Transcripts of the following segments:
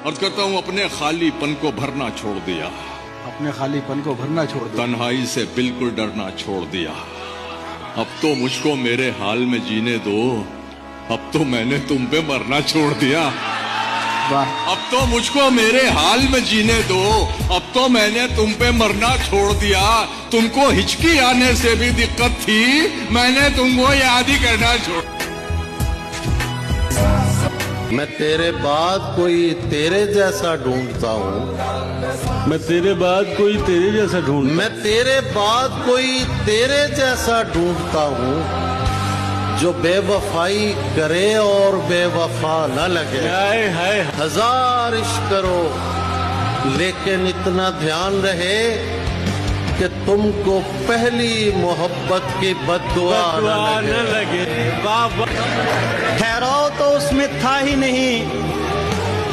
अर्ज करता हूँ अपने खालीपन को भरना छोड़ दिया, अपने खालीपन को भरना छोड़ दिया, तन्हाई से बिल्कुल डरना छोड़ दिया। अब तो मुझको मेरे हाल में जीने दो, अब तो मैंने तुम पे मरना छोड़ दिया। वाह। अब तो मुझको मेरे हाल में जीने दो, अब तो मैंने तुम पे मरना छोड़ दिया। तुमको हिचकी आने से भी दिक्कत थी, मैंने तुमको याद ही करना छोड़। मैं तेरे बाद कोई तेरे जैसा ढूंढता हूँ, मैं तेरे बाद कोई तेरे जैसा ढूंढ मैं तेरे बाद कोई तेरे जैसा ढूंढता हूँ, जो बेवफाई करे और बेवफा न लगे। हाय हाय। हजार इश्क करो लेकिन इतना ध्यान रहे कि तुमको पहली मोहब्बत की बद्दुआ न लगे। ठहराव तो उसमें था ही नहीं,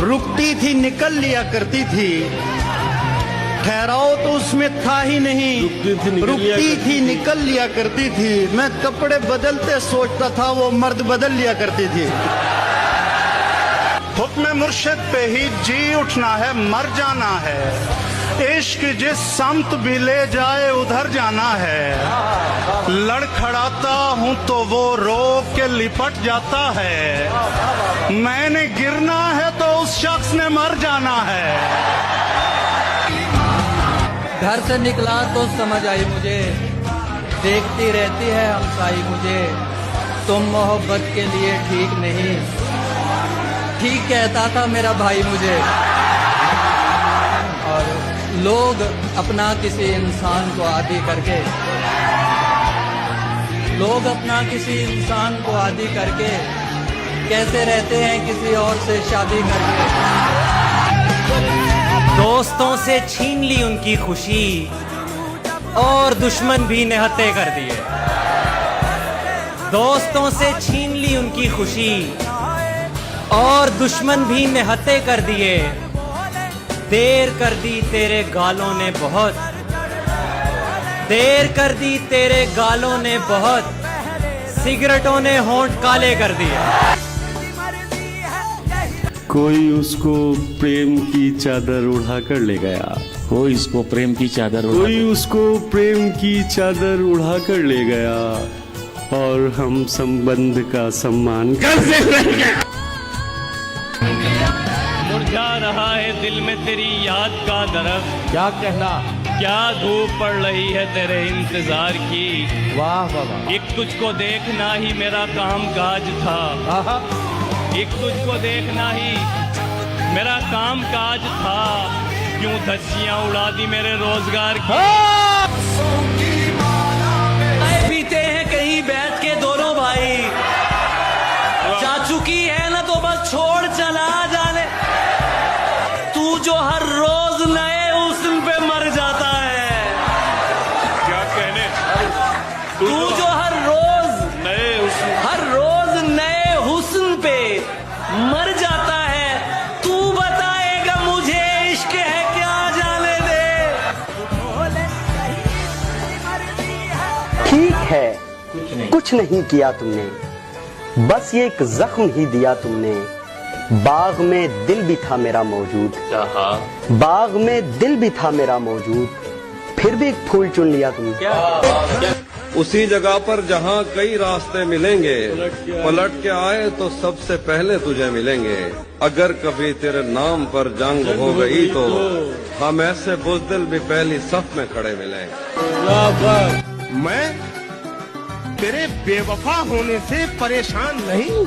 रुकती थी निकल लिया करती थी। ठहराव तो उसमें था ही नहीं, रुकती थी निकल लिया करती थी। मैं कपड़े बदलते सोचता था, वो मर्द बदल लिया करती थी। हुक्म मुर्शिद पे ही जी उठना है, मर जाना है। इश्क जिस समत भी ले जाए उधर जाना है। लड़खड़ाता हूँ तो वो रोक के लिपट जाता है। मैंने गिरना है तो उस शख्स ने मर जाना है। घर से निकला तो समझ आई मुझे, देखती रहती है हमसाई मुझे। तुम मोहब्बत के लिए ठीक नहीं, ठीक कहता था मेरा भाई मुझे। और लोग अपना किसी इंसान को आदी करके, लोग अपना किसी इंसान को आदी करके कैसे रहते हैं किसी और से शादी करके। दोस्तों से छीन ली उनकी खुशी और दुश्मन भी निहत्ते कर दिए। दोस्तों से छीन ली उनकी खुशी और दुश्मन भी निहत्ते कर दिए। देर कर दी तेरे गालों ने बहुत, देर कर दी तेरे गालों ने बहुत, सिगरेटों ने होंठ काले कर दिए। कोई उसको प्रेम की चादर उड़ा कर ले गया, कोई उसको प्रेम की चादर कोई उसको प्रेम की चादर उड़ा कर ले गया, और हम संबंध का सम्मान करते रहे। मुरझा रहा है दिल में तेरी याद का दरख्त, क्या कहना, क्या धूप पड़ रही है तेरे इंतजार की। वाह वाह। एक तुझको देखना ही मेरा काम काज था, एक तुझको देखना ही मेरा काम काज था। क्यों धज्जियां उड़ा दी मेरे रोजगार की। पीते हैं कहीं बैठ के दोनों भाई, जा चुकी है ना तो बस छोड़ चला जाने। तू जो हर रोज नए हुस्न पे मर जाता है, क्या कहने, तू जो हर रोज नए हुस्न पे मर जाता है। तू बताएगा मुझे इश्क है क्या, जाने दे। ठीक है, कुछ नहीं किया तुमने, बस ये एक जख्म ही दिया तुमने। बाग में दिल भी था मेरा मौजूद, बाग में दिल भी था मेरा मौजूद, फिर भी एक फूल चुन लिया तुमने। उसी जगह पर जहाँ कई रास्ते मिलेंगे, पलट के आए तो सबसे पहले तुझे मिलेंगे। अगर कभी तेरे नाम पर जंग हो गई तो हम ऐसे बुज़दिल भी पहली सफ में खड़े मिलेंगे। मैं तेरे बेवफा होने से परेशान नहीं,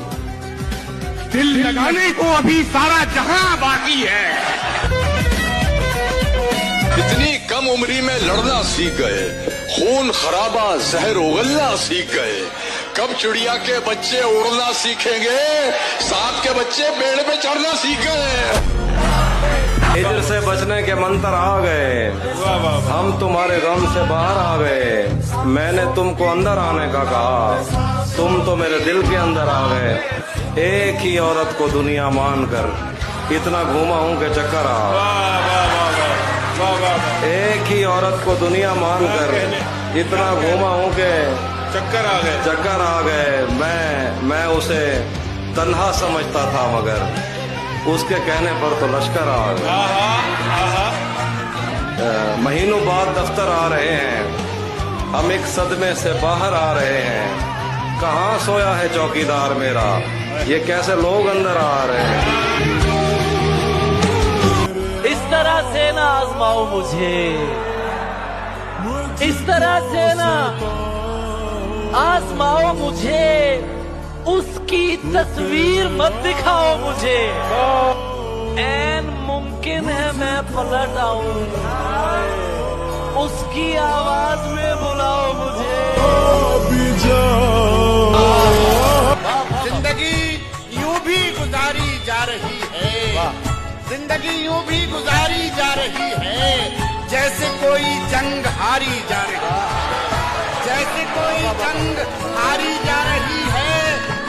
दिल लगाने को अभी सारा जहां बाकी है। इतनी कम उम्री में लड़ना सीख गए, खून खराबा जहर उगलना सीख गए। कब चिड़िया के बच्चे उड़ना सीखेंगे, सांप के बच्चे पेड़ पे चढ़ना सीख गए। हिजर से बचने के मंत्र आ गए, हम तुम्हारे गम से बाहर आ गए। मैंने तुमको अंदर आने का कहा, तुम तो मेरे दिल के अंदर आ गए। एक ही औरत को दुनिया मानकर इतना घूमा हूँ कि चक्कर आ। एक ही औरत को दुनिया मानकर इतना घूमा हूँ कि चक्कर आ गए। मैं उसे तन्हा समझता था, मगर उसके कहने पर तो लश्कर आ गए। महीनों बाद दफ्तर आ रहे हैं, हम एक सदमे से बाहर आ रहे हैं। कहाँ सोया है चौकीदार मेरा, ये कैसे लोग अंदर आ रहे हैं। इस तरह से ना आजमाओ मुझे, इस तरह से ना आजमाओ मुझे, उसकी तस्वीर मत दिखाओ मुझे। ऐन मुमकिन है मैं पलट आऊं, उसकी आवाज में बुलाओ मुझे। जिंदगी यूं भी गुजारी जा रही है, जिंदगी यूं भी गुजारी जा रही है जैसे कोई जंग हारी जा रही है, जैसे कोई जंग हारी जा रही है।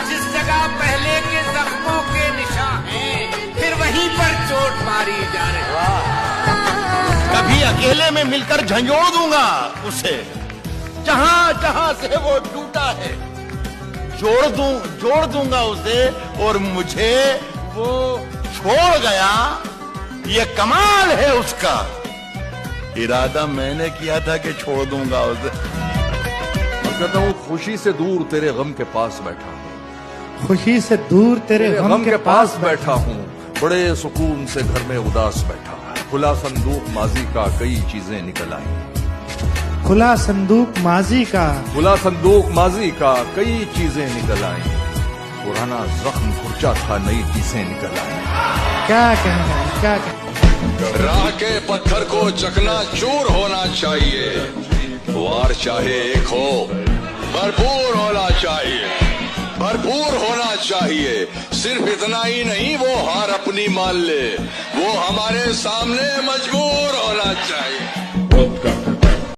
जिस जगह पहले के जख्मों के निशान हैं, फिर वहीं पर चोट मारी जा रही है। कभी अकेले में मिलकर झंझोड़ दूंगा उसे, जहां जहां से वो टूटा है जोड़ दूंगा उसे, और मुझे वो छोड़ गया, ये कमाल है उसका। इरादा मैंने किया था कि छोड़ दूंगा उसे। मैं कहता हूँ खुशी से दूर तेरे गम के पास बैठा हूँ, खुशी से दूर तेरे गम के पास बैठा हूँ, बड़े सुकून से घर में उदास बैठा हूँ। खुला संदूक माजी का कई चीजें निकल आई, खुला संदूक माजी का, खुला संदूक माजी का कई चीजें निकल आई। पुराना जख्म खुर्चा था, नई चीजें निकल आई। क्या कहना है, क्या कहना। राह के पत्थर को चकना चूर होना चाहिए, वार चाहे एक हो भरपूर होना चाहिए, भरपूर होना चाहिए। सिर्फ इतना ही नहीं, वो हार अपनी मान ले, वो हमारे सामने मजबूर होना चाहिए।